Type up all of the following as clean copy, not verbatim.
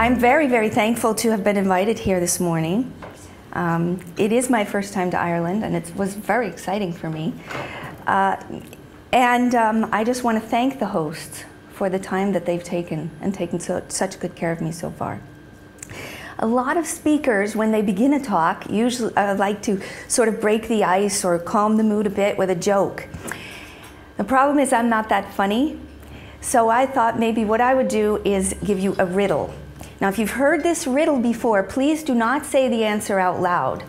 I'm very, very thankful to have been invited here this morning. It is my first time to Ireland, and it was very exciting for me. I just want to thank the hosts for the time that they've taken and taken such good care of me so far. A lot of speakers, when they begin a talk, usually like to sort of break the ice or calm the mood a bit with a joke. The problem is I'm not that funny, so I thought maybe what I would do is give you a riddle. Now, if you've heard this riddle before, please do not say the answer out loud,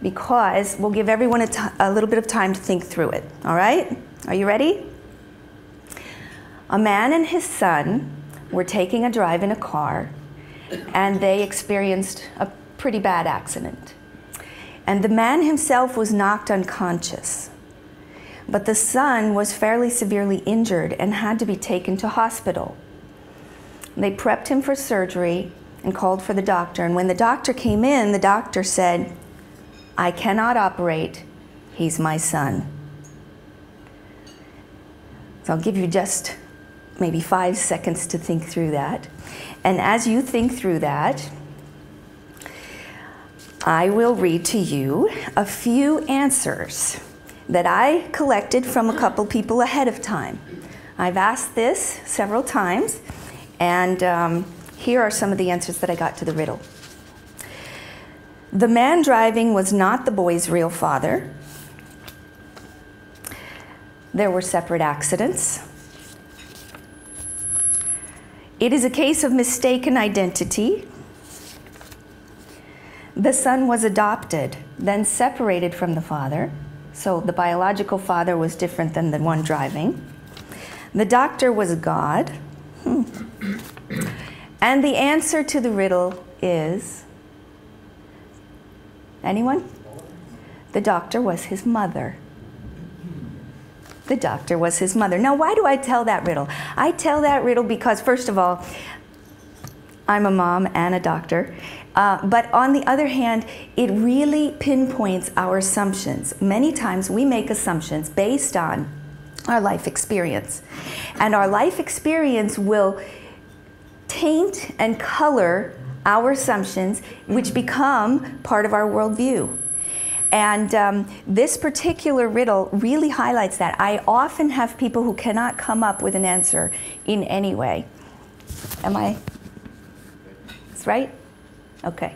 because we'll give everyone a little bit of time to think through it. All right? Are you ready? A man and his son were taking a drive in a car, and they experienced a pretty bad accident. And the man himself was knocked unconscious, but the son was fairly severely injured and had to be taken to hospital. They prepped him for surgery and called for the doctor. And when the doctor came in, the doctor said, "I cannot operate. He's my son." So I'll give you just maybe 5 seconds to think through that. And as you think through that, I will read to you a few answers that I collected from a couple people ahead of time. I've asked this several times. And here are some of the answers that I got to the riddle. The man driving was not the boy's real father. There were separate accidents. It is a case of mistaken identity. The son was adopted, then separated from the father. So the biological father was different than the one driving. The doctor was God. And the answer to the riddle is, anyone? The doctor was his mother. The doctor was his mother. Now, why do I tell that riddle? I tell that riddle because, first of all, I'm a mom and a doctor. But on the other hand, it really pinpoints our assumptions. Many times we make assumptions based on our life experience. And our life experience will taint and color our assumptions, which become part of our worldview. And this particular riddle really highlights that. I often have people who cannot come up with an answer in any way. Am I? That's right? Okay.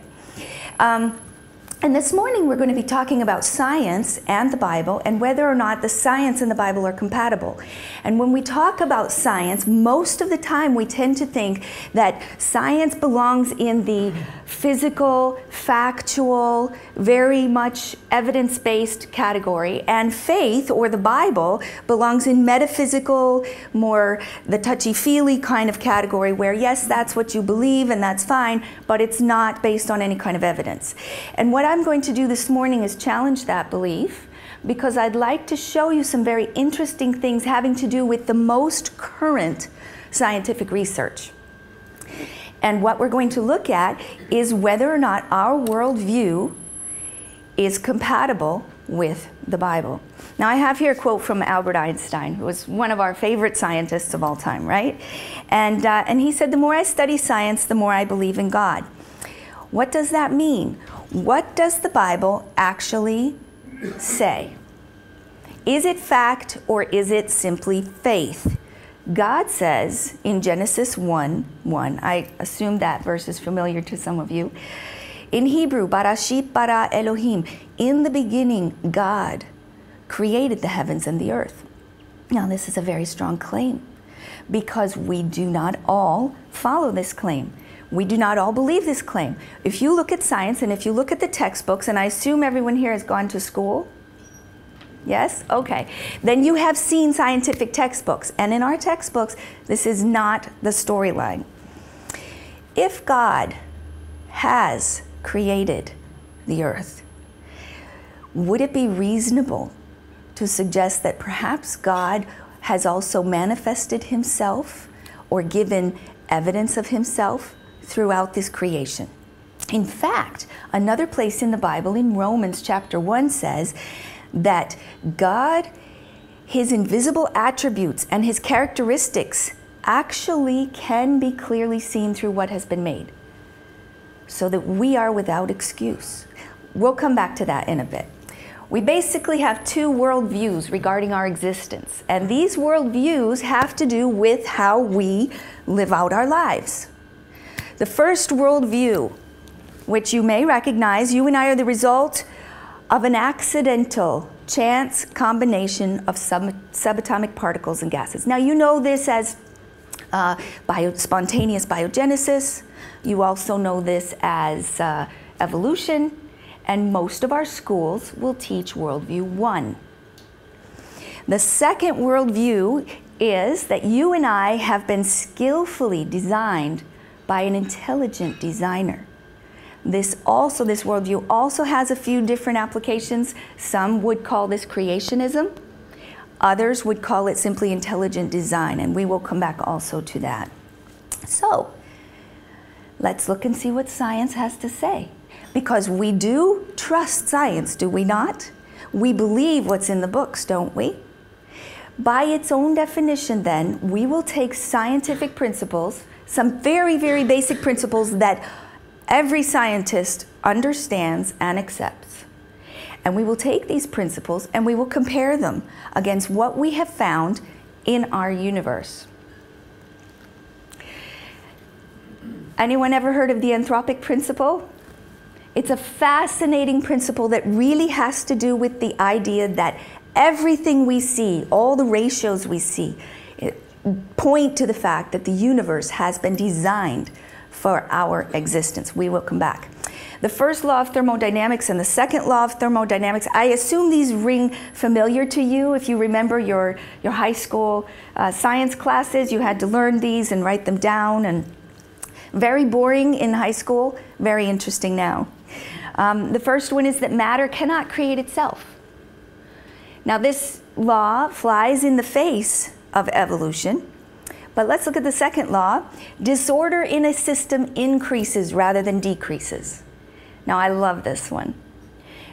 And this morning we're going to be talking about science and the Bible and whether or not the science and the Bible are compatible. And when we talk about science, most of the time we tend to think that science belongs in the physical, factual, very much evidence-based category, and faith, or the Bible, belongs in metaphysical, more the touchy-feely kind of category where, yes, that's what you believe and that's fine, but it's not based on any kind of evidence. And what I'm going to do this morning is challenge that belief, because I'd like to show you some very interesting things having to do with the most current scientific research. And what we're going to look at is whether or not our worldview is compatible with the Bible. Now, I have here a quote from Albert Einstein, who was one of our favorite scientists of all time, right? And he said, "The more I study science, the more I believe in God." What does that mean? What does the Bible actually say? Is it fact or is it simply faith? God says in Genesis 1:1, I assume that verse is familiar to some of you. In Hebrew, Barashit bara Elohim, in the beginning, God created the heavens and the earth. Now, this is a very strong claim because we do not all follow this claim. We do not all believe this claim. If you look at science and if you look at the textbooks, and I assume everyone here has gone to school, yes? Okay. Then you have seen scientific textbooks. And in our textbooks, this is not the storyline. If God has created the earth, would it be reasonable to suggest that perhaps God has also manifested himself or given evidence of himself throughout this creation? In fact, another place in the Bible, in Romans chapter 1, says that God, his invisible attributes and his characteristics actually can be clearly seen through what has been made. so that we are without excuse. We'll come back to that in a bit. We basically have two worldviews regarding our existence, and these worldviews have to do with how we live out our lives. The first worldview, which you may recognize, you and I are the result of an accidental chance combination of subatomic particles and gases. Now you know this as spontaneous biogenesis. You also know this as evolution, and most of our schools will teach worldview 1. The second worldview is that you and I have been skillfully designed by an intelligent designer. This worldview also has a few different applications. Some would call this creationism. Others would call it simply intelligent design, and we will come back also to that. So, let's look and see what science has to say. Because we do trust science, do we not? We believe what's in the books, don't we? By its own definition, then, we will take scientific principles, some very, very basic principles that every scientist understands and accepts. And we will take these principles and we will compare them against what we have found in our universe. Anyone ever heard of the anthropic principle? It's a fascinating principle that really has to do with the idea that everything we see, all the ratios we see, point to the fact that the universe has been designed for our existence. We will come back. The first law of thermodynamics and the second law of thermodynamics, I assume these ring familiar to you. If you remember your high school science classes, you had to learn these and write them down. And very boring in high school, very interesting now. The first one is that matter cannot create itself. Now this law flies in the face of evolution. But let's look at the second law. Disorder in a system increases rather than decreases. Now I love this one.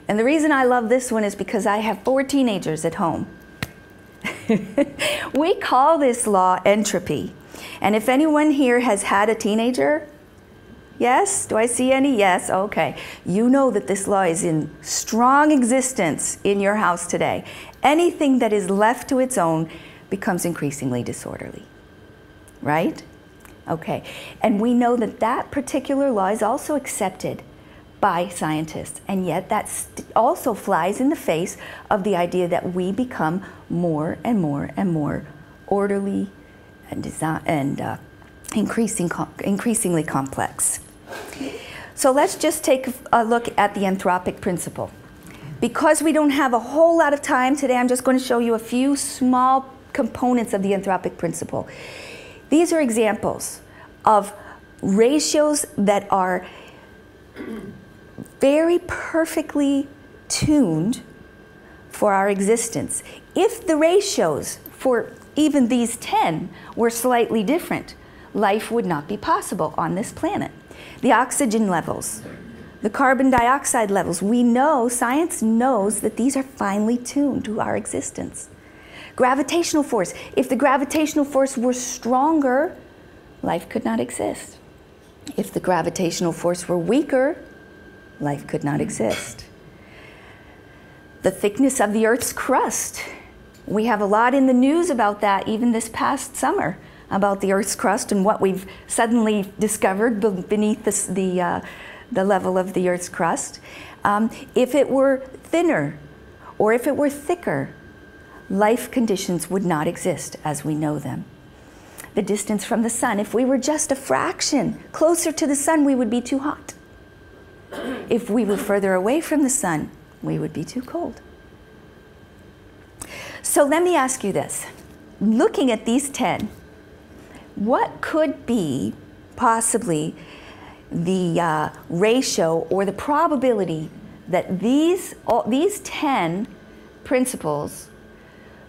And the reason I love this one is because I have 4 teenagers at home. We call this law entropy. And if anyone here has had a teenager, yes? Do I see any? Yes, okay. You know that this law is in strong existence in your house today. Anything that is left to its own becomes increasingly disorderly. Right? Okay. And we know that that particular law is also accepted by scientists, and yet that also flies in the face of the idea that we become more and more and more orderly and increasingly complex. So let's just take a look at the anthropic principle. Because we don't have a whole lot of time today, I'm just going to show you a few small components of the anthropic principle. These are examples of ratios that are very perfectly tuned for our existence. If the ratios for even these 10 were slightly different, life would not be possible on this planet. The oxygen levels, the carbon dioxide levels, we know, science knows that these are finely tuned to our existence. Gravitational force. If the gravitational force were stronger, life could not exist. If the gravitational force were weaker, life could not exist. The thickness of the Earth's crust. We have a lot in the news about that, even this past summer, about the Earth's crust and what we've suddenly discovered beneath the level of the Earth's crust. If it were thinner or if it were thicker, life conditions would not exist as we know them. The distance from the sun. If we were just a fraction closer to the sun, we would be too hot. If we were further away from the sun, we would be too cold. So let me ask you this. Looking at these 10, what could be possibly the ratio or the probability that these 10 principles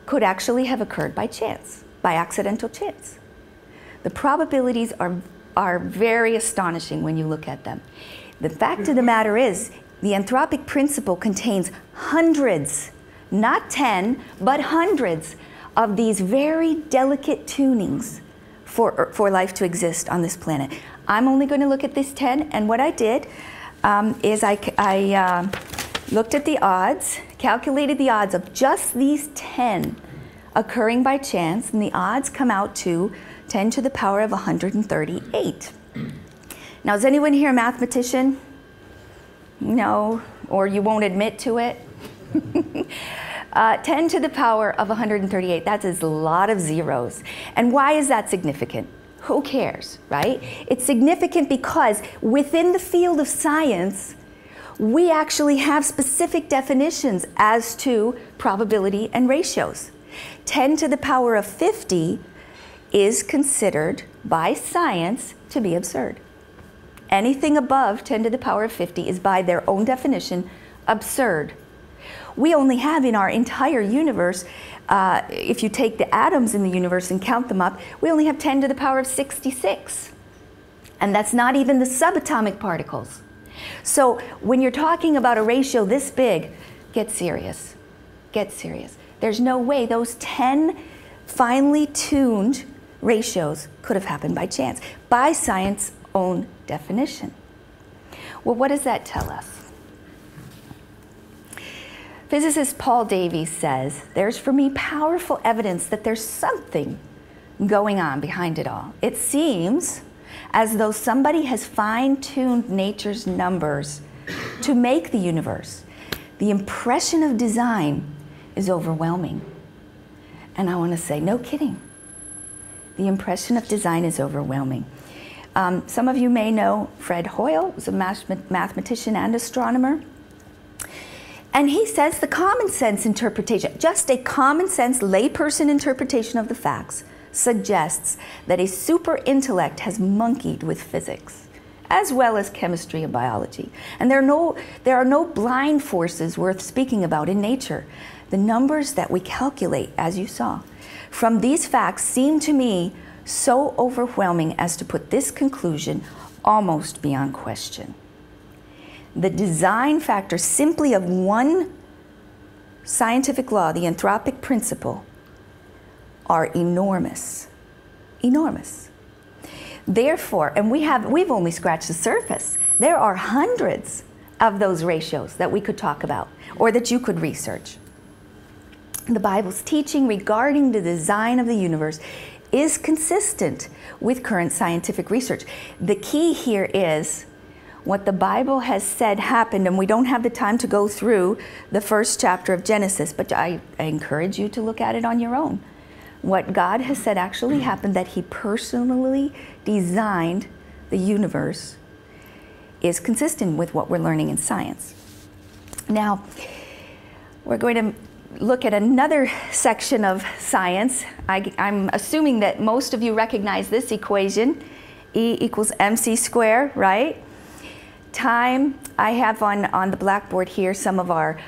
could actually have occurred by chance, by accidental chance? The probabilities are very astonishing when you look at them. The fact of the matter is, the anthropic principle contains hundreds, not 10, but hundreds of these very delicate tunings for life to exist on this planet. I'm only going to look at this 10, and what I did is I looked at the odds, calculated the odds of just these 10 occurring by chance, and the odds come out to 10 to the power of 138. Now, is anyone here a mathematician? No, or you won't admit to it? 10 to the power of 138, that's a lot of zeros. And why is that significant? Who cares, right? It's significant because within the field of science, we actually have specific definitions as to probability and ratios. 10 to the power of 50 is considered by science to be absurd. Anything above 10 to the power of 50 is by their own definition absurd. We only have in our entire universe, if you take the atoms in the universe and count them up, we only have 10 to the power of 66. And that's not even the subatomic particles. So when you're talking about a ratio this big, get serious. Get serious. There's no way those 10 finely tuned ratios could have happened by chance, by science's own definition. Well, what does that tell us? Physicist Paul Davies says, there's for me powerful evidence that there's something going on behind it all. It seems as though somebody has fine-tuned nature's numbers to make the universe. The impression of design is overwhelming. And I want to say, no kidding. The impression of design is overwhelming. Some of you may know Fred Hoyle, who's a mathematician and astronomer. And he says the common sense interpretation, just a common sense layperson interpretation of the facts, suggests that a super intellect has monkeyed with physics, as well as chemistry and biology. And there are no blind forces worth speaking about in nature. The numbers that we calculate, as you saw, from these facts seem to me so overwhelming as to put this conclusion almost beyond question. The design factor simply of one scientific law, the anthropic principle, are enormous. Enormous. Therefore, and we've only scratched the surface. There are hundreds of those ratios that we could talk about or that you could research. The Bible's teaching regarding the design of the universe is consistent with current scientific research. The key here is what the Bible has said happened, and we don't have the time to go through the first chapter of Genesis, but I encourage you to look at it on your own. What God has said actually happened, that He personally designed the universe, is consistent with what we're learning in science. Now, we're going to look at another section of science. I'm assuming that most of you recognize this equation, E equals mc squared, right? Time, I have on the blackboard here some of our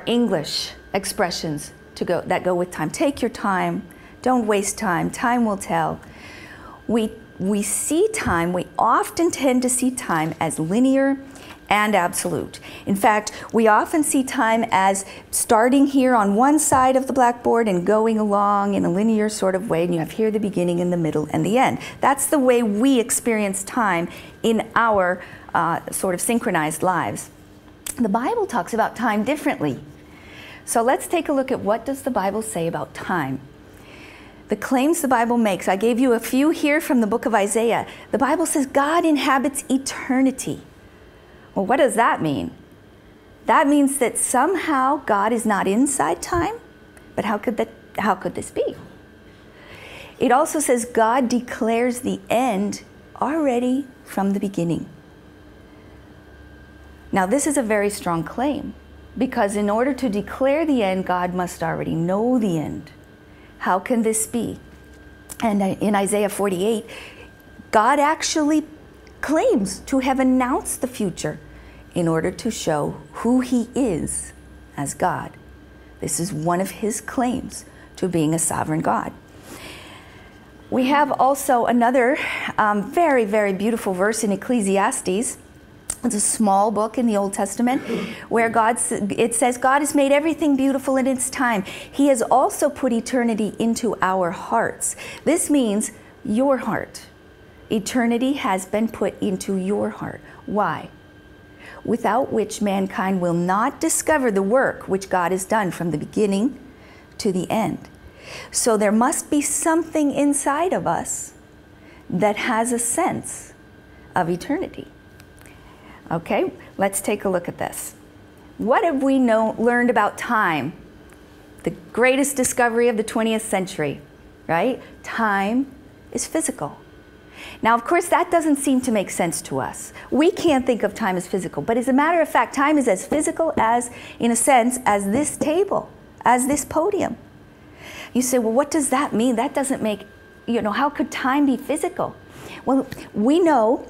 English expressions that go with time. Take your time, don't waste time, time will tell. We see time, we often tend to see time as linear and absolute. In fact, we often see time as starting here on one side of the blackboard and going along in a linear sort of way, and you have here the beginning and the middle and the end. That's the way we experience time in our sort of synchronized lives. The Bible talks about time differently. So let's take a look at what does the Bible say about time. The claims the Bible makes, I gave you a few here from the book of Isaiah. The Bible says God inhabits eternity. Well, what does that mean? That means that somehow God is not inside time, but how could this be? It also says God declares the end already from the beginning. Now, this is a very strong claim, because in order to declare the end, God must already know the end. How can this be? And in Isaiah 48, God actually claims to have announced the future in order to show who He is as God. This is one of His claims to being a sovereign God. We have also another very, very beautiful verse in Ecclesiastes. It's a small book in the Old Testament where it says, God has made everything beautiful in its time. He has also put eternity into our hearts. This means your heart, Eternity has been put into your heart. Why? Without which mankind will not discover the work which God has done from the beginning to the end. So there must be something inside of us that has a sense of eternity. Okay, let's take a look at this. What have we learned about time? The greatest discovery of the 20th century, right? Time is physical. Now, of course, that doesn't seem to make sense to us. We can't think of time as physical, but as a matter of fact, time is as physical as, in a sense, as this table, as this podium. You say, well, what does that mean? That doesn't make, how could time be physical? Well, we know,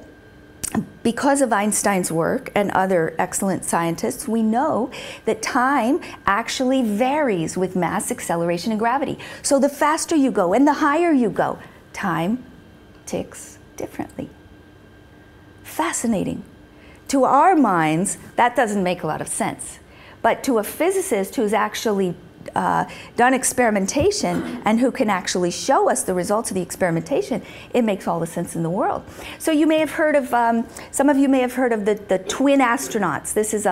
because of Einstein's work and other excellent scientists, we know that time actually varies with mass, acceleration, and gravity. So the faster you go and the higher you go, time ticks differently. Fascinating. To our minds, that doesn't make a lot of sense. But to a physicist who's actually done experimentation and who can actually show us the results of the experimentation, it makes all the sense in the world. So you may have heard of, some of you may have heard of the twin astronauts. This is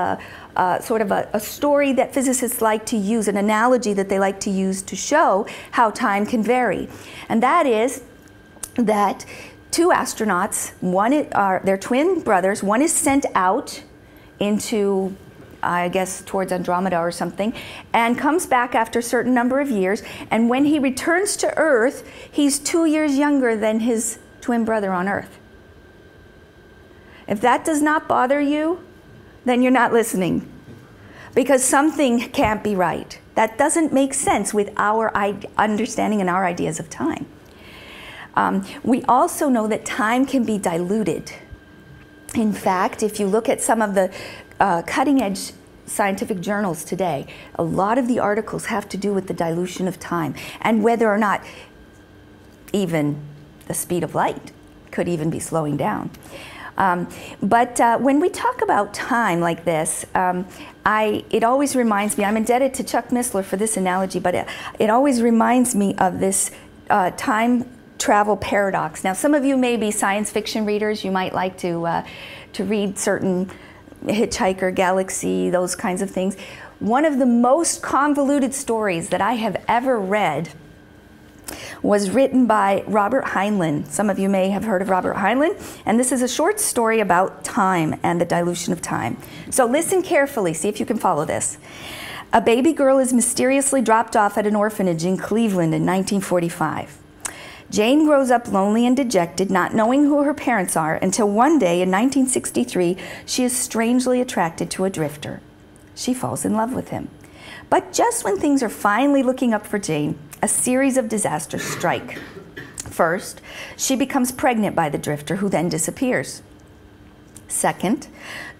sort of a story that physicists like to use, an analogy that they like to use to show how time can vary. And that is that two astronauts, they're twin brothers, one is sent out into, I guess, towards Andromeda or something, and comes back after a certain number of years, and when he returns to Earth, he's 2 years younger than his twin brother on Earth. If that does not bother you, then you're not listening, because something can't be right. That doesn't make sense with our understanding and our ideas of time. We also know that time can be diluted. In fact, if you look at some of the cutting-edge scientific journals today, a lot of the articles have to do with the dilution of time and whether or not even the speed of light could even be slowing down. But when we talk about time like this, it always reminds me, I'm indebted to Chuck Missler for this analogy, but it always reminds me of this time travel paradox. Now, some of you may be science fiction readers. You might like to read certain Hitchhiker, Galaxy, those kinds of things. One of the most convoluted stories that I have ever read was written by Robert Heinlein. Some of you may have heard of Robert Heinlein, and this is a short story about time and the dilution of time. So listen carefully, see if you can follow this. A baby girl is mysteriously dropped off at an orphanage in Cleveland in 1945. Jane grows up lonely and dejected, not knowing who her parents are, until one day in 1963, she is strangely attracted to a drifter. She falls in love with him. But just when things are finally looking up for Jane, a series of disasters strike. First, she becomes pregnant by the drifter, who then disappears. Second,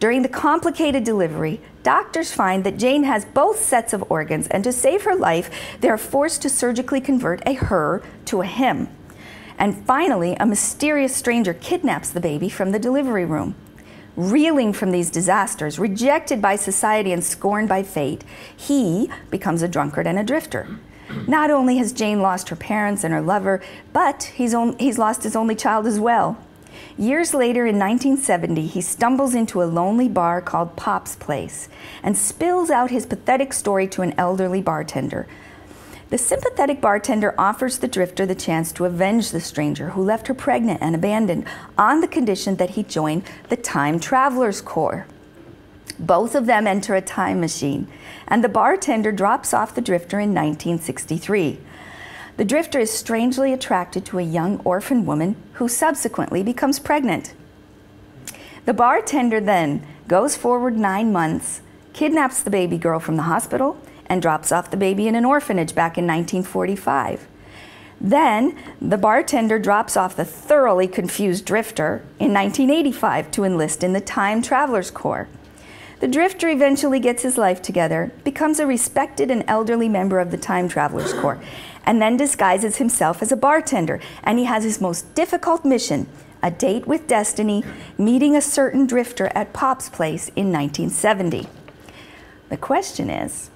during the complicated delivery, doctors find that Jane has both sets of organs, and to save her life, they are forced to surgically convert a her to a him. And finally, a mysterious stranger kidnaps the baby from the delivery room. Reeling from these disasters, rejected by society and scorned by fate, he becomes a drunkard and a drifter. Not only has Jane lost her parents and her lover, but he's lost his only child as well. Years later, in 1970, he stumbles into a lonely bar called Pop's Place and spills out his pathetic story to an elderly bartender. The sympathetic bartender offers the drifter the chance to avenge the stranger who left her pregnant and abandoned, on the condition that he join the Time Travelers Corps. Both of them enter a time machine, and the bartender drops off the drifter in 1963. The drifter is strangely attracted to a young orphan woman who subsequently becomes pregnant. The bartender then goes forward 9 months, kidnaps the baby girl from the hospital, and drops off the baby in an orphanage back in 1945. Then, the bartender drops off the thoroughly confused drifter in 1985 to enlist in the Time Travelers Corps. The drifter eventually gets his life together, becomes a respected and elderly member of the Time Travelers Corps, and then disguises himself as a bartender, and he has his most difficult mission, a date with destiny, meeting a certain drifter at Pop's Place in 1970. The question is,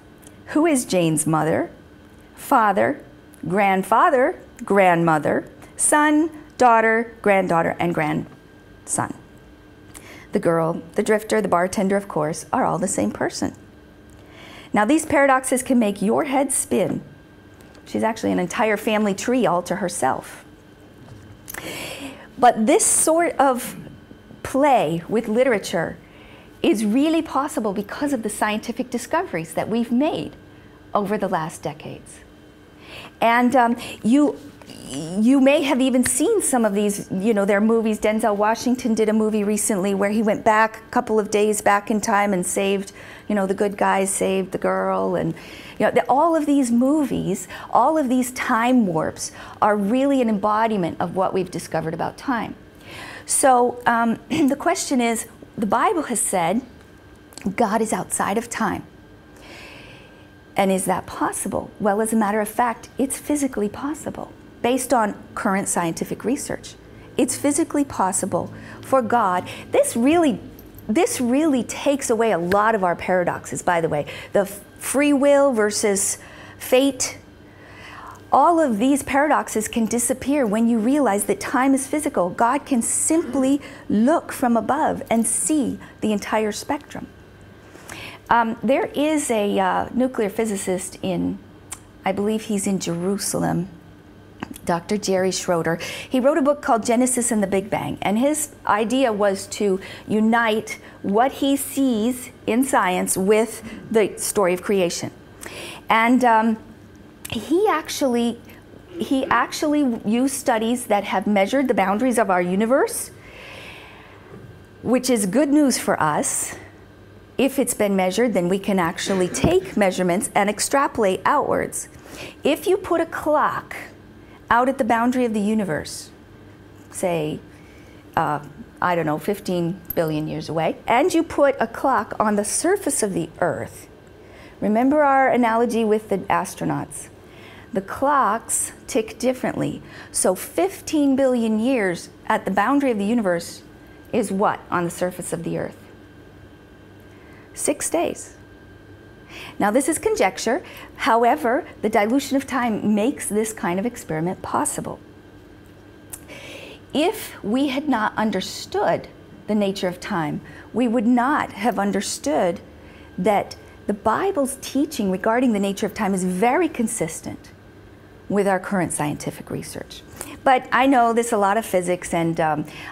who is Jane's mother, father, grandfather, grandmother, son, daughter, granddaughter, and grandson. The girl, the drifter, the bartender, of course, are all the same person. Now, these paradoxes can make your head spin. She's actually an entire family tree all to herself. But this sort of play with literature is really possible because of the scientific discoveries that we've made over the last decades. And you may have even seen some of these, their movies. Denzel Washington did a movie recently where he went back a couple of days back in time and saved, the good guys saved the girl. And, all of these movies, all of these time warps are really an embodiment of what we've discovered about time. So the question is, the Bible has said God is outside of time. And is that possible? Well, as a matter of fact, it's physically possible. Based on current scientific research, it's physically possible for God. This really takes away a lot of our paradoxes, by the way. The free will versus fate. All of these paradoxes can disappear when you realize that time is physical. God can simply look from above and see the entire spectrum. There is a nuclear physicist I believe he's in Jerusalem, Dr. Jerry Schroeder. He wrote a book called Genesis and the Big Bang, and his idea was to unite what he sees in science with the story of creation. And he actually used studies that have measured the boundaries of our universe, which is good news for us. If it's been measured, then we can actually take measurements and extrapolate outwards. If you put a clock out at the boundary of the universe, say, I don't know, 15 billion years away, and you put a clock on the surface of the Earth, remember our analogy with the astronauts. The clocks tick differently. So 15 billion years at the boundary of the universe is what on the surface of the Earth? 6 days. Now, this is conjecture. However, the dilution of time makes this kind of experiment possible. If we had not understood the nature of time, we would not have understood that the Bible's teaching regarding the nature of time is very consistent with our current scientific research. But I know there's a lot of physics, and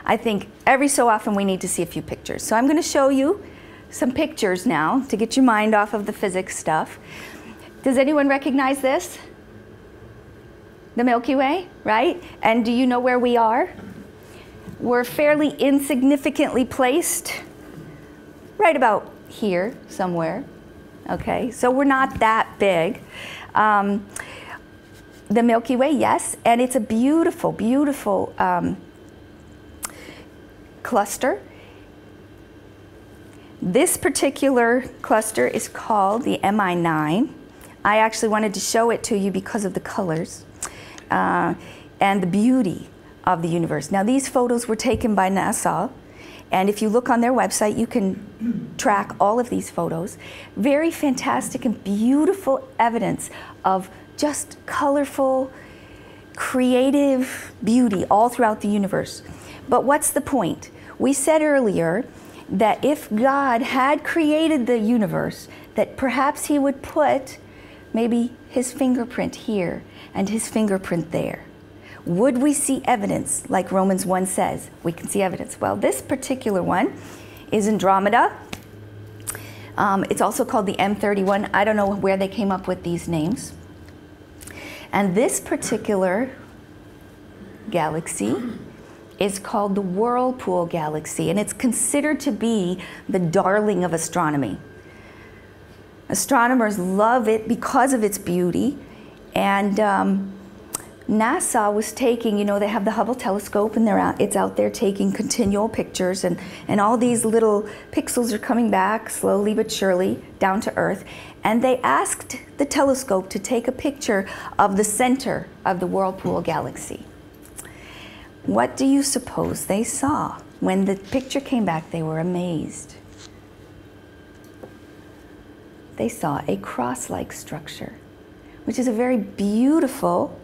I think every so often we need to see a few pictures. So I'm going to show you some pictures now to get your mind off of the physics stuff. Does anyone recognize this? The Milky Way, right? And do you know where we are? We're fairly insignificantly placed right about here somewhere. Okay, so we're not that big. The Milky Way, yes, and it's a beautiful, beautiful cluster. This particular cluster is called the MI9. I actually wanted to show it to you because of the colors and the beauty of the universe. Now, these photos were taken by NASA, and if you look on their website, you can track all of these photos. Very fantastic and beautiful evidence of just colorful, creative beauty all throughout the universe. But what's the point? We said earlier that if God had created the universe, that perhaps he would put maybe his fingerprint here and his fingerprint there. Would we see evidence, like Romans 1 says? We can see evidence. Well, this particular one is Andromeda. It's also called the M31. I don't know where they came up with these names. And this particular galaxy is called the Whirlpool Galaxy, and it's considered to be the darling of astronomy. Astronomers love it because of its beauty, and NASA was taking, they have the Hubble telescope, and it's out there taking continual pictures, and all these little pixels are coming back slowly but surely down to Earth, and they asked the telescope to take a picture of the center of the Whirlpool Galaxy. What do you suppose they saw? When the picture came back, they were amazed. They saw a cross-like structure, which is a very beautiful,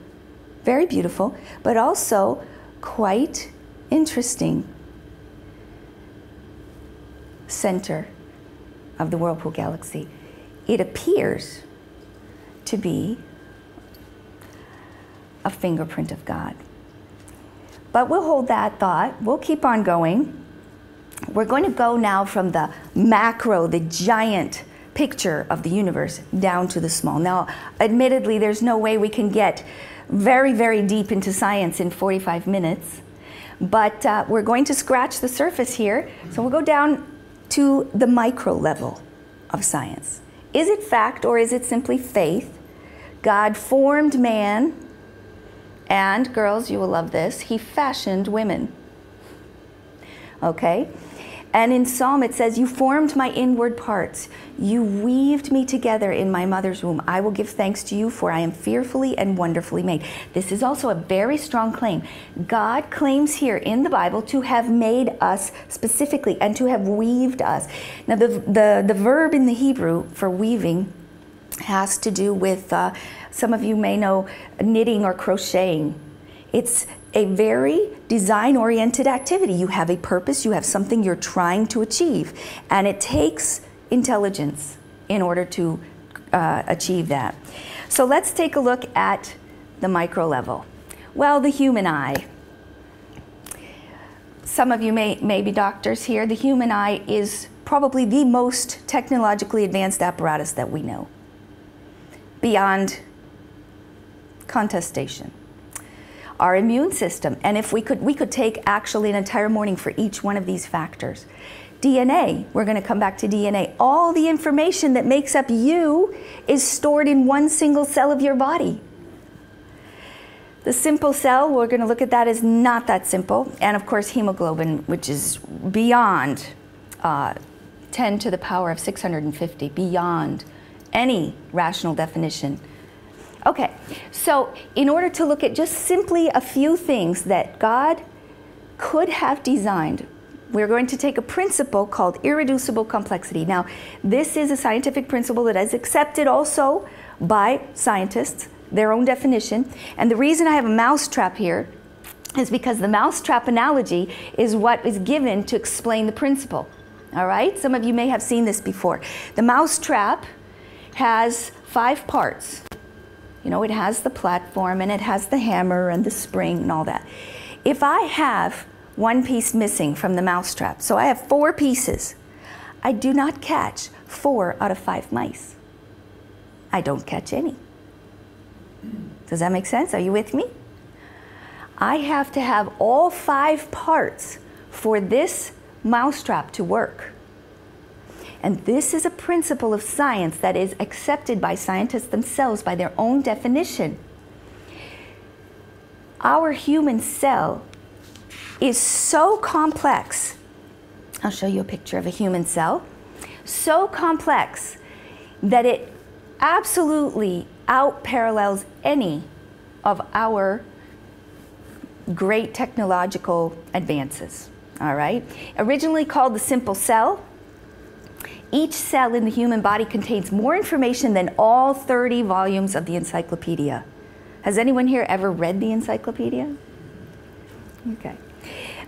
but also quite interesting center of the Whirlpool Galaxy. It appears to be a fingerprint of God. But we'll hold that thought. We'll keep on going. We're going to go now from the macro, the giant picture of the universe, down to the small. Now, admittedly, there's no way we can get very, very deep into science in 45 minutes. But we're going to scratch the surface here. So we'll go down to the micro level of science. Is it fact or is it simply faith? God formed man, and girls, you will love this, he fashioned women. Okay? And in Psalm it says, you formed my inward parts. You weaved me together in my mother's womb. I will give thanks to you, for I am fearfully and wonderfully made. This is also a very strong claim. God claims here in the Bible to have made us specifically and to have weaved us. Now the verb in the Hebrew for weaving has to do with, some of you may know, knitting or crocheting. It's a very design-oriented activity. You have a purpose, you have something you're trying to achieve, and it takes intelligence in order to achieve that. So let's take a look at the micro level. Well, the human eye. Some of you may be doctors here. The human eye is probably the most technologically advanced apparatus that we know, beyond contestation. Our immune system, and if we could take actually an entire morning for each one of these factors. DNA, we're going to come back to DNA. All the information that makes up you is stored in one single cell of your body. The simple cell, we're going to look at that, is not that simple. And of course hemoglobin, which is beyond 10 to the power of 650, beyond any rational definition. Okay, so in order to look at just simply a few things that God could have designed, we're going to take a principle called irreducible complexity. Now, this is a scientific principle that is accepted also by scientists, their own definition. And the reason I have a mousetrap here is because the mousetrap analogy is what is given to explain the principle. All right? Some of you may have seen this before. The mousetrap has 5 parts. You know, it has the platform, and it has the hammer and the spring and all that. If I have one piece missing from the mousetrap, so I have 4 pieces, I do not catch 4 out of 5 mice. I don't catch any. Does that make sense? Are you with me? I have to have all 5 parts for this mousetrap to work. And this is a principle of science that is accepted by scientists themselves by their own definition. Our human cell is so complex. I'll show you a picture of a human cell. So complex that it absolutely out-parallels any of our great technological advances. All right? Originally called the simple cell, each cell in the human body contains more information than all 30 volumes of the encyclopedia. Has anyone here ever read the encyclopedia? Okay.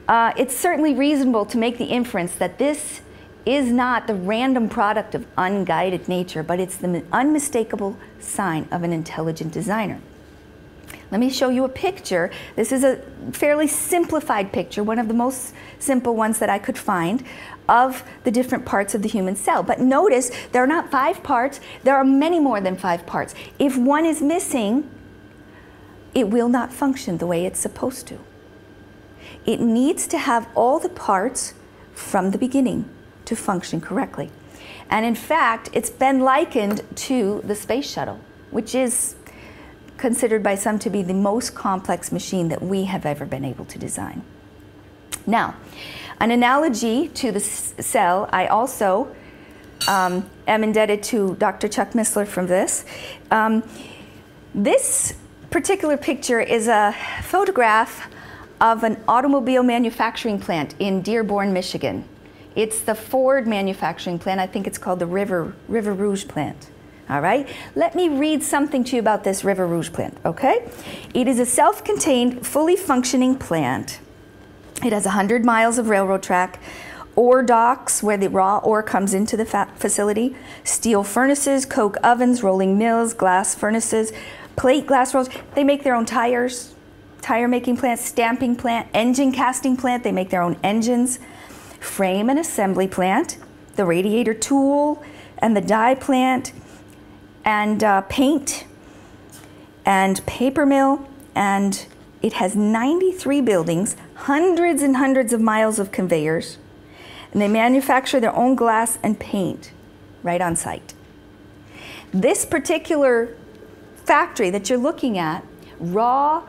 It's certainly reasonable to make the inference that this is not the random product of unguided nature, but it's the unmistakable sign of an intelligent designer. Let me show you a picture. This is a fairly simplified picture, one of the most simple ones that I could find, of the different parts of the human cell. But notice, there are not 5 parts, there are many more than 5 parts. If one is missing, it will not function the way it's supposed to. It needs to have all the parts from the beginning to function correctly. And in fact, it's been likened to the space shuttle, which is considered by some to be the most complex machine that we have ever been able to design. Now, an analogy to the cell, I also am indebted to Dr. Chuck Missler from this. This particular picture is a photograph of an automobile manufacturing plant in Dearborn, Michigan. It's the Ford manufacturing plant. I think it's called the River Rouge plant. All right, let me read something to you about this River Rouge plant, okay? It is a self-contained, fully functioning plant. It has 100 miles of railroad track, ore docks where the raw ore comes into the facility, steel furnaces, coke ovens, rolling mills, glass furnaces, plate glass rolls. They make their own tires, tire making plant, stamping plant, engine casting plant. They make their own engines, frame and assembly plant, the radiator tool and the die plant, and paint and paper mill, and it has 93 buildings, hundreds and hundreds of miles of conveyors, and they manufacture their own glass and paint right on site. This particular factory that you're looking at, raw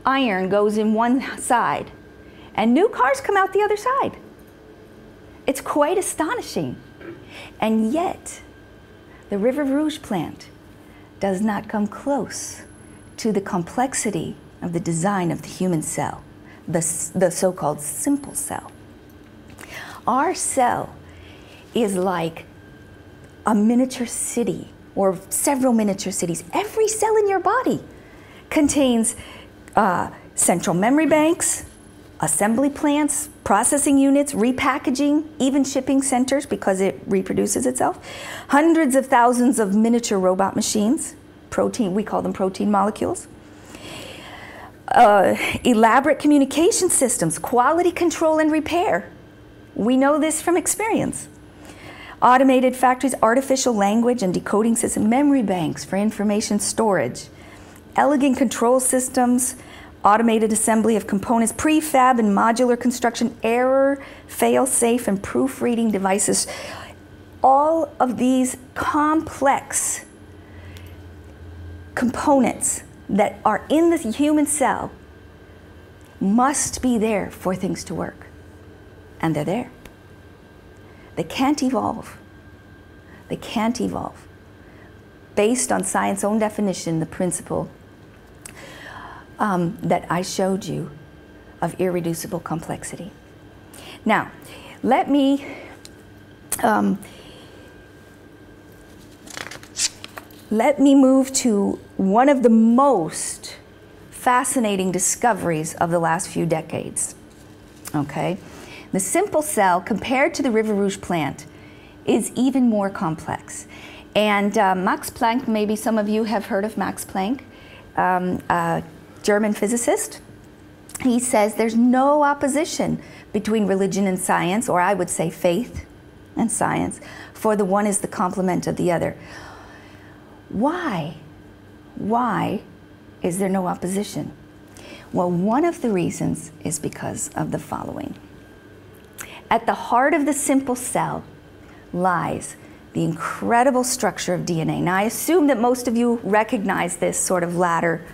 iron goes in one side, and new cars come out the other side. It's quite astonishing. And yet, the River Rouge plant does not come close to the complexity of the design of the human cell, the so-called simple cell. Our cell is like a miniature city or several miniature cities. Every cell in your body contains central memory banks, assembly plants, processing units, repackaging, even shipping centers because it reproduces itself. Hundreds of thousands of miniature robot machines, protein, we call them protein molecules. Elaborate communication systems, quality control and repair. We know this from experience. Automated factories, artificial language and decoding system, memory banks for information storage, elegant control systems, automated assembly of components, prefab and modular construction, error, fail-safe, and proofreading devices. All of these complex components that are in the human cell must be there for things to work. And they're there. They can't evolve. They can't evolve. Based on science's own definition, the principle that I showed you of irreducible complexity. Now, let me move to one of the most fascinating discoveries of the last few decades. Okay, the simple cell compared to the River Rouge plant is even more complex. And Max Planck, maybe some of you have heard of Max Planck, German physicist. He says there's no opposition between religion and science, or I would say faith and science, for the one is the complement of the other. Why? Why is there no opposition? Well, one of the reasons is because of the following. At the heart of the simple cell lies the incredible structure of DNA. Now, I assume that most of you recognize this sort of ladder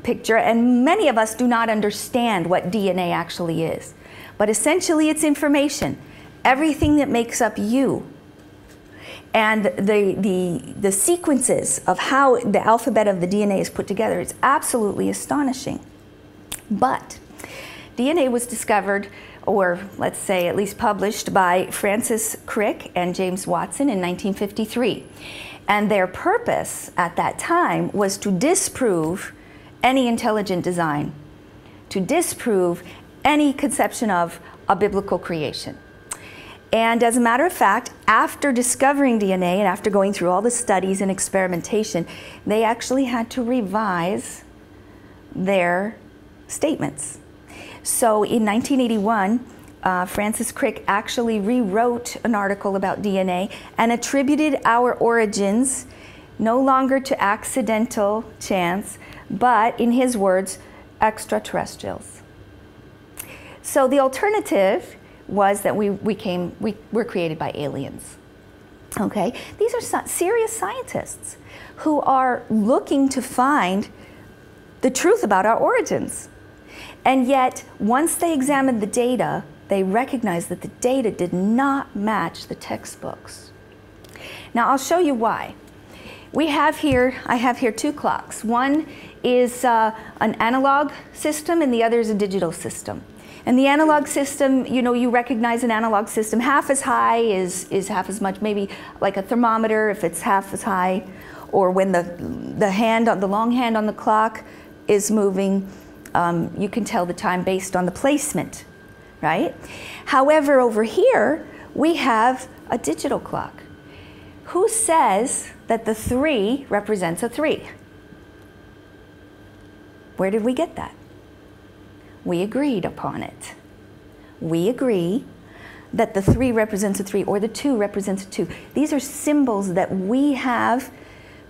picture, and many of us do not understand what DNA actually is. But essentially, it's information, everything that makes up you. And the sequences of how the alphabet of the DNA is put together is absolutely astonishing. But DNA was discovered, or let's say at least published, by Francis Crick and James Watson in 1953. And their purpose at that time was to disprove any intelligent design, to disprove any conception of a biblical creation. And as a matter of fact, after discovering DNA and after going through all the studies and experimentation, they actually had to revise their statements. So in 1981, Francis Crick actually rewrote an article about DNA and attributed our origins no longer to accidental chance, but in his words, extraterrestrials. So the alternative was that we were created by aliens. Okay? These are serious scientists who are looking to find the truth about our origins. And yet, once they examined the data, they recognized that the data did not match the textbooks. Now, I'll show you why. I have here two clocks. One is an analog system and the other is a digital system. And the analog system, you know, you recognize an analog system. Half as high is half as much, maybe like a thermometer if it's half as high, or when the long hand on the clock is moving, you can tell the time based on the placement, right? However, over here, we have a digital clock. Who says that the 3 represents a 3? Where did we get that? We agreed upon it. We agree that the 3 represents a 3, or the 2 represents a 2. These are symbols that we have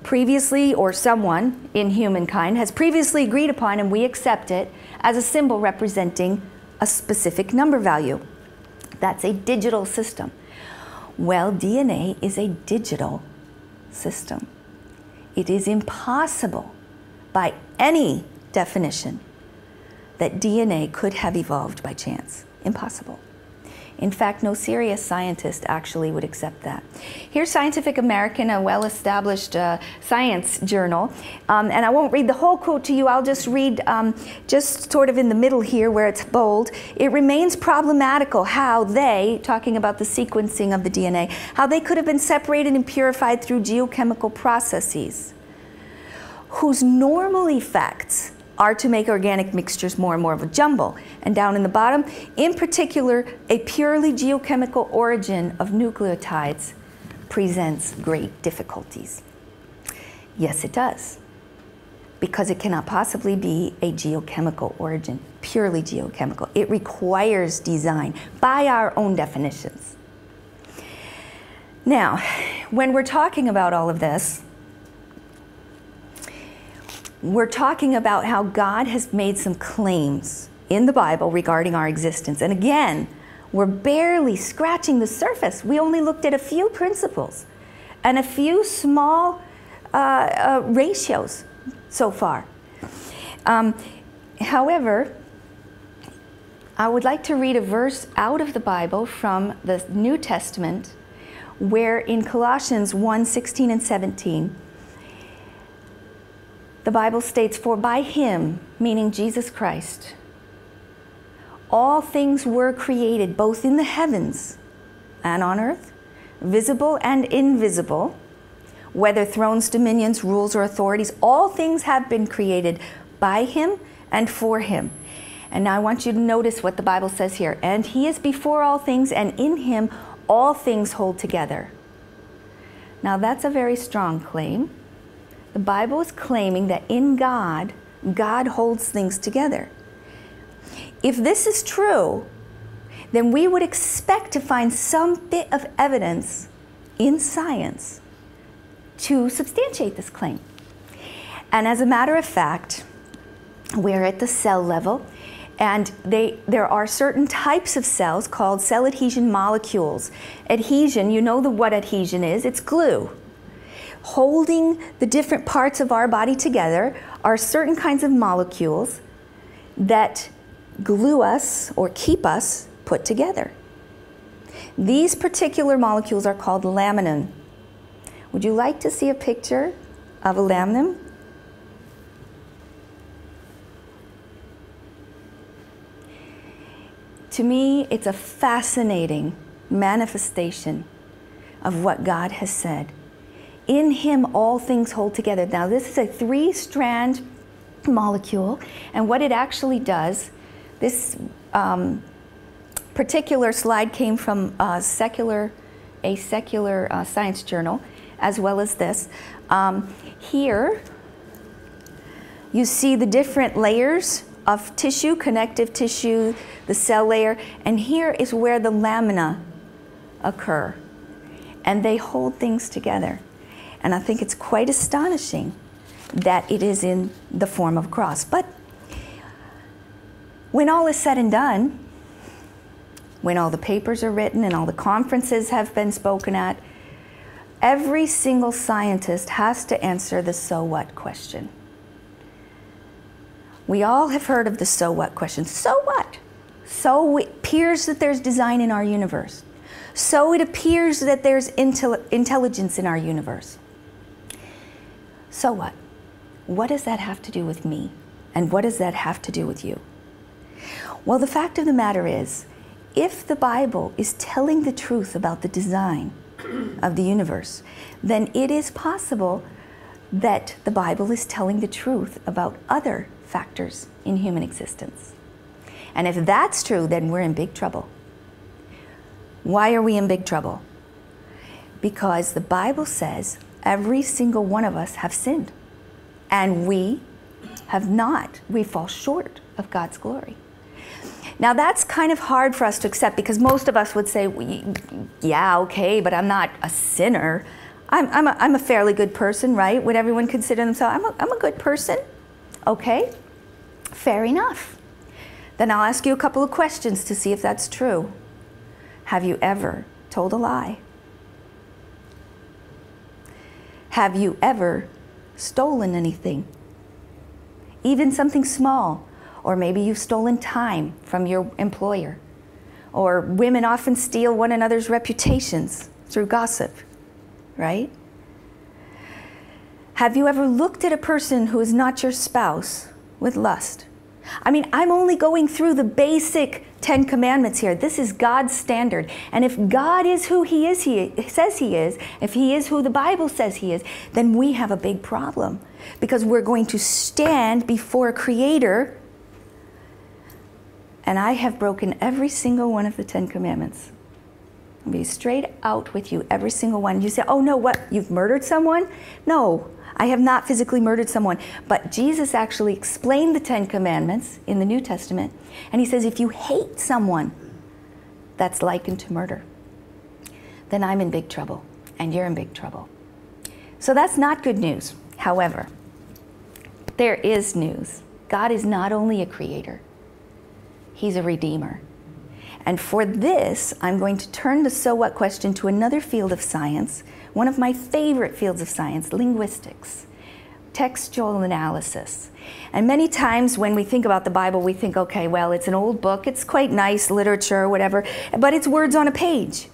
previously, or someone in humankind has previously agreed upon, and we accept it as a symbol representing a specific number value. That's a digital system. Well, DNA is a digital system. It is impossible by any definition that DNA could have evolved by chance. Impossible. In fact, no serious scientist actually would accept that. Here's Scientific American, a well-established science journal. And I won't read the whole quote to you. I'll just read just sort of in the middle here where it's bold. It remains problematical how they, talking about the sequencing of the DNA, how they could have been separated and purified through geochemical processes whose normal effects are to make organic mixtures more and more of a jumble. And down in the bottom, in particular, a purely geochemical origin of nucleotides presents great difficulties. Yes, it does, because it cannot possibly be a geochemical origin, purely geochemical. It requires design by our own definitions. Now, when we're talking about all of this, we're talking about how God has made some claims in the Bible regarding our existence. And again, we're barely scratching the surface. We only looked at a few principles and a few small ratios so far. However, I would like to read a verse out of the Bible from the New Testament, where in Colossians 1:16 and 17, the Bible states, "For by him," meaning Jesus Christ, "all things were created, both in the heavens and on earth, visible and invisible, whether thrones, dominions, rules, or authorities. All things have been created by him and for him." And now I want you to notice what the Bible says here. "And he is before all things, and in him all things hold together." Now that's a very strong claim. The Bible is claiming that in God, God holds things together. If this is true, then we would expect to find some bit of evidence in science to substantiate this claim. And as a matter of fact, we're at the cell level, and there are certain types of cells called cell adhesion molecules. Adhesion, you know what adhesion is, it's glue. Holding the different parts of our body together are certain kinds of molecules that glue us or keep us put together. These particular molecules are called laminin. Would you like to see a picture of a laminin? To me, it's a fascinating manifestation of what God has said. In him, all things hold together. Now, this is a 3-strand molecule, and what it actually does, this particular slide came from a secular science journal, as well as this. Here, you see the different layers of tissue, connective tissue, the cell layer, and here is where the lamina occur, and they hold things together. And I think it's quite astonishing that it is in the form of a cross. But when all is said and done, when all the papers are written and all the conferences have been spoken at, every single scientist has to answer the so what question. We all have heard of the so what question. So what? So it appears that there's design in our universe. So it appears that there's intelligence in our universe. So what? What does that have to do with me? And what does that have to do with you? Well, the fact of the matter is, if the Bible is telling the truth about the design of the universe, then it is possible that the Bible is telling the truth about other factors in human existence. And if that's true, then we're in big trouble. Why are we in big trouble? Because the Bible says every single one of us have sinned. And we have not. We fall short of God's glory. Now that's kind of hard for us to accept, because most of us would say, well, yeah, okay, but I'm not a sinner. I'm a fairly good person, right? Would everyone consider themselves, I'm a good person? Okay, fair enough. Then I'll ask you a couple of questions to see if that's true. Have you ever told a lie? Have you ever stolen anything? Even something small. Or maybe you've stolen time from your employer. Or women often steal one another's reputations through gossip, right? Have you ever looked at a person who is not your spouse with lust? I mean, I'm only going through the basic 10 commandments here. This is God's standard. And if God is who He says He is, if He is who the Bible says He is, then we have a big problem. Because we're going to stand before a Creator, and I have broken every single one of the 10 commandments. I'll be straight out with you, every single one. You say, oh no, what, you've murdered someone? No, I have not physically murdered someone. But Jesus actually explained the 10 commandments in the New Testament. And He says, if you hate someone, that's likened to murder. Then I'm in big trouble, and you're in big trouble. So that's not good news. However, there is news. God is not only a creator, He's a redeemer. And for this, I'm going to turn the so what question to another field of science, one of my favorite fields of science, linguistics, textual analysis. And many times when we think about the Bible, we think, okay, well, it's an old book, it's quite nice, literature or whatever, but it's words on a page.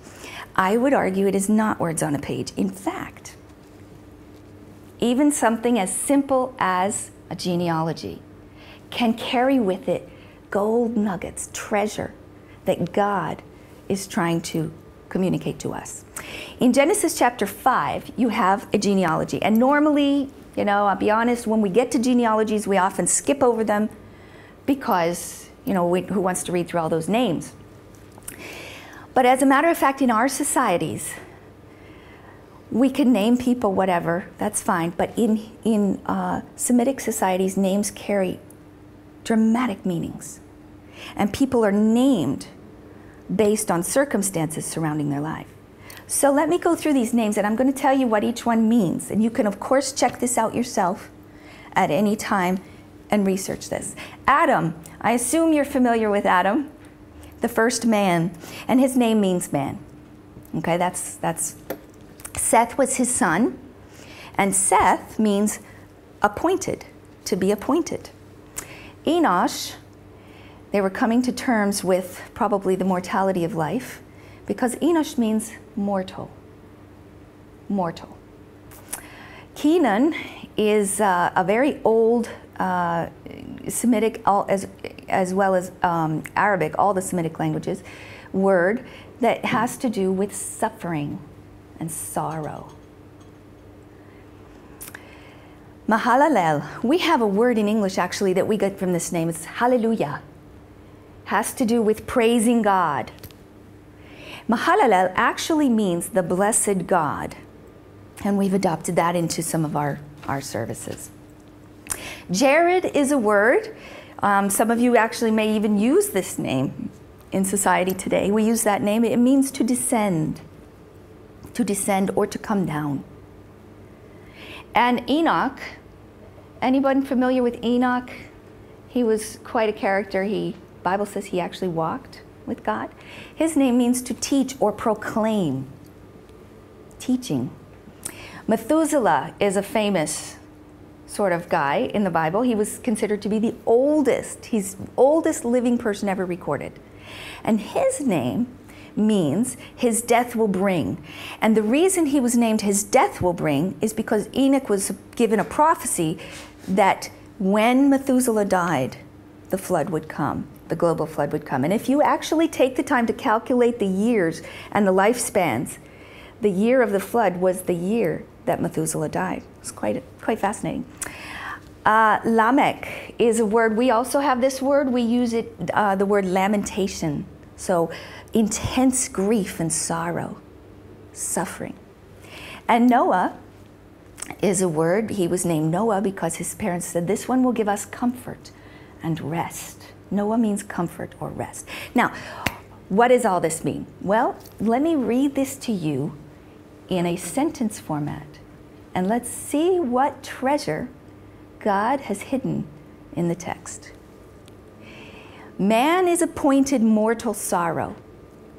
I would argue it is not words on a page. In fact, even something as simple as a genealogy can carry with it gold nuggets, treasure that God is trying to communicate to us. In Genesis chapter 5, you have a genealogy. And normally, you know, I'll be honest, when we get to genealogies, we often skip over them because, you know, who wants to read through all those names? But as a matter of fact, in our societies, we can name people whatever, that's fine. But in Semitic societies, names carry dramatic meanings. And people are named based on circumstances surrounding their life. So let me go through these names, and I'm going to tell you what each one means. And you can, of course, check this out yourself at any time and research this. Adam, I assume you're familiar with Adam, the first man, and his name means man. Okay, that's Seth was his son, and Seth means appointed, to be appointed. Enosh, they were coming to terms with probably the mortality of life, because Enosh means mortal. Mortal. Kenan is a very old Semitic, as well as Arabic, all the Semitic languages, word that has to do with suffering and sorrow. Mahalalel, we have a word in English actually that we get from this name. It's hallelujah. Has to do with praising God. Mahalalel actually means the blessed God. And we've adopted that into some of our services. Jared is a word. Some of you actually may even use this name in society today. We use that name. It means to descend or to come down. And Enoch, anyone familiar with Enoch? He was quite a character. Bible says he actually walked with God. His name means to teach or proclaim. Teaching. Methuselah is a famous sort of guy in the Bible. He was considered to be the oldest. He's the oldest living person ever recorded. And his name means his death will bring. And the reason he was named his death will bring is because Enoch was given a prophecy that when Methuselah died, the flood would come. the global flood would come. And if you actually take the time to calculate the years and the lifespans, the year of the flood was the year that Methuselah died. It's quite fascinating. Lamech is a word. We also have this word. We use it, the word lamentation. So intense grief and sorrow, suffering. And Noah is a word. He was named Noah because his parents said, this one will give us comfort and rest. Noah means comfort or rest. Now, what does all this mean? Well, let me read this to you in a sentence format, and let's see what treasure God has hidden in the text. Man is appointed mortal sorrow,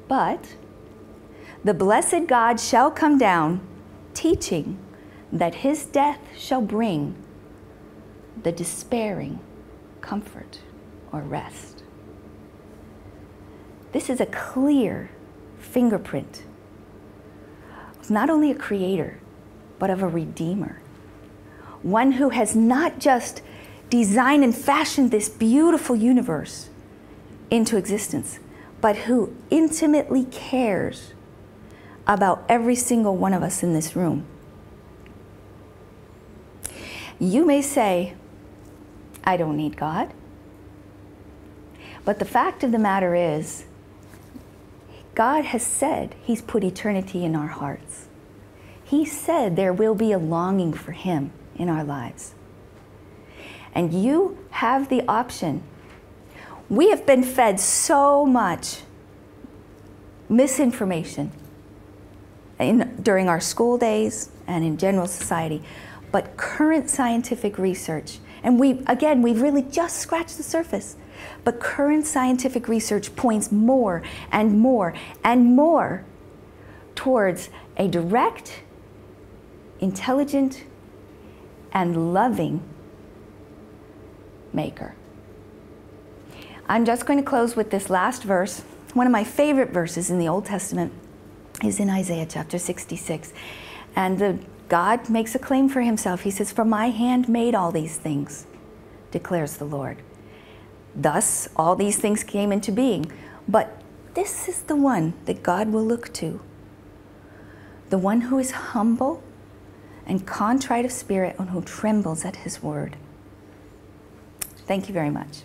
but the blessed God shall come down, teaching that his death shall bring the despairing comfort or rest. This is a clear fingerprint of not only a creator, but of a redeemer. One who has not just designed and fashioned this beautiful universe into existence, but who intimately cares about every single one of us in this room. You may say, I don't need God. But the fact of the matter is, God has said he's put eternity in our hearts. He said there will be a longing for him in our lives. And you have the option. We have been fed so much misinformation during our school days and in general society. But current scientific research, and we've really just scratched the surface, but current scientific research points more and more and more towards a direct, intelligent, and loving maker. I'm just going to close with this last verse. One of my favorite verses in the Old Testament is in Isaiah chapter 66. And God makes a claim for himself. He says, for my hand made all these things, declares the Lord. Thus, all these things came into being. But this is the one that God will look to. The one who is humble and contrite of spirit and who trembles at his word. Thank you very much.